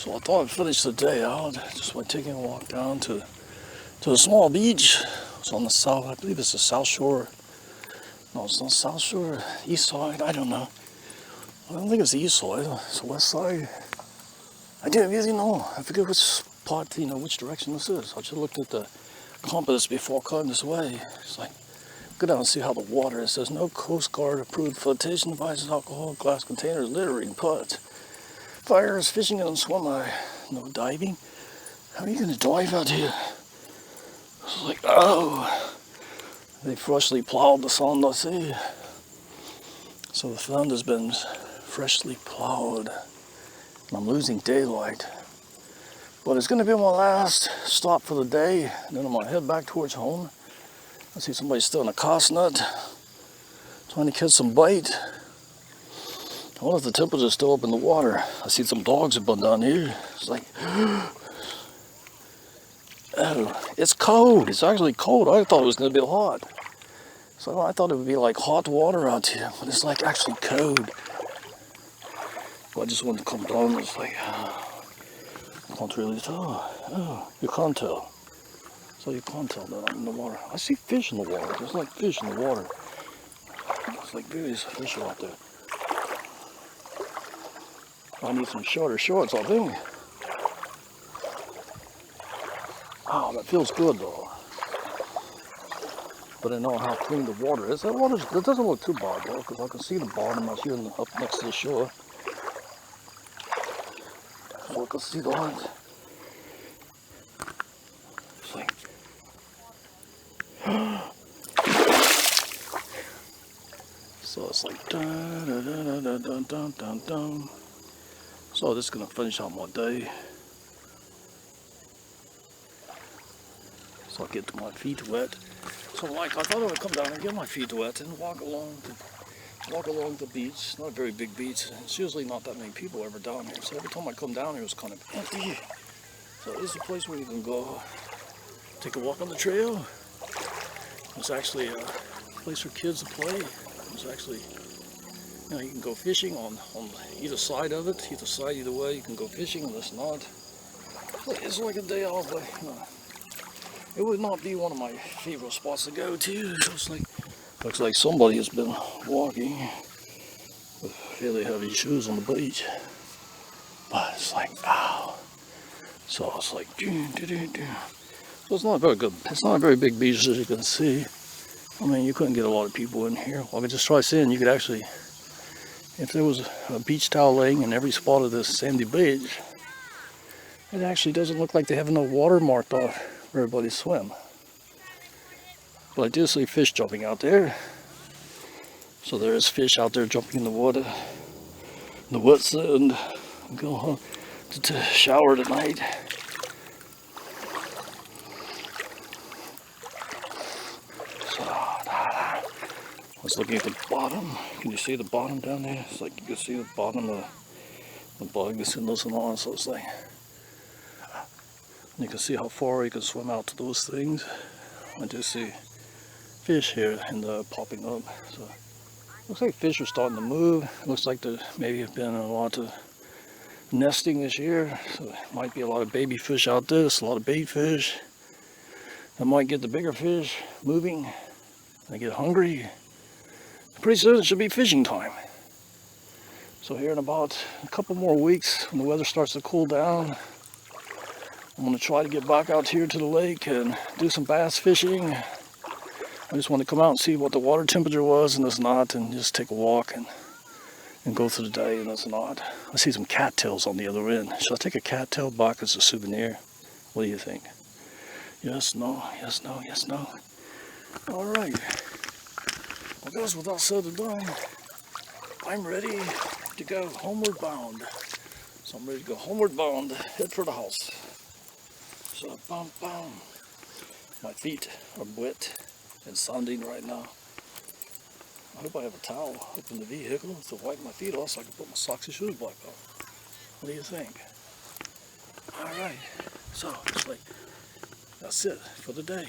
So I thought I'd finish the day out just by taking a walk down to a small beach. It's on the south, I believe it's the south shore. No, it's not south shore, east side, I don't know. I don't think it's the east side, it's the west side. I didn't really know. I forget which part, which direction this is. I just looked at the compass before coming this way. It's like, go down and see how the water is. There's no Coast Guard approved flotation devices, alcohol, glass containers, littering, putts, fires, fishing and swimming. No diving. How are you going to dive out here? It's like, oh, they freshly plowed the Sonda Sea. So the ground has been freshly plowed. And I'm losing daylight. But it's going to be my last stop for the day. And then I'm going to head back towards home. I see somebody still in a cast net, trying to catch some bait. I wonder if the temperature's still up in the water. I see some dogs have been down here. It's like, oh, it's cold. It's actually cold. I thought it was going to be hot. So I thought it would be like hot water out here, but it's like actually cold. So I just wanted to come down. It's like, I can't really tell. Oh, you can't tell. So you can't tell that I'm in the water. I see fish in the water. There's like fish in the water. It's like various fish out there. I need some shorter shorts, I think. Oh, that feels good though. But I know how clean the water is. That water, it doesn't look too bad though, because I can see the bottom out here up next to the shore. So I can see that. It's like, so it's like dun, dun, dun, dun, dun, dun, dun, dun. So this is gonna finish out my day. So I get my feet wet. So like I thought I would come down and get my feet wet and walk along the beach. It's not a very big beach. It's usually not that many people ever down here. So every time I come down here, it's kind of empty. So this is a place where you can go take a walk on the trail. It's actually a place for kids to play. It's actually, you can go fishing on either side of it. Either way, you can go fishing and it's not. It's like a day off, but it would not be one of my favorite spots to go to. It's like, looks like somebody has been walking with fairly heavy shoes on the beach. But it's like, ow. So it's like, so it's not very good. It's not a very big beach as you can see. I mean, you couldn't get a lot of people in here. Well, I could just try saying you could actually, if there was a beach towel laying in every spot of this sandy beach, it actually doesn't look like they have no water marked off where everybody swim. But I do see fish jumping out there. So there is fish out there jumping in the water. The wet sand. Go home to shower tonight. So I was looking at the bottom. Can you see the bottom down there? It's like you can see the bottom of the bugs and those and on. So it's like you can see how far you can swim out to those things. I do see fish here and popping up. So looks like fish are starting to move. It looks like there maybe have been a lot of nesting this year. So there might be a lot of baby fish out there. There's a lot of bait fish. That might get the bigger fish moving. They get hungry. Pretty soon it should be fishing time. So here in about a couple more weeks, when the weather starts to cool down, I'm going to try to get back out here to the lake and do some bass fishing. I just want to come out and see what the water temperature was and it's not, and just take a walk and go through the day and it's not. I see some cattails on the other end. Should I take a cattail back as a souvenir? What do you think? Yes, no, yes, no, yes, no. All right. I guess with that said and done, I'm ready to go homeward bound. So I'm ready to go homeward bound, head for the house. So, bam, bam. My feet are wet and sounding right now. I hope I have a towel up in the vehicle to wipe my feet off so I can put my socks and shoes back on. What do you think? Alright, so it's like, that's it for the day.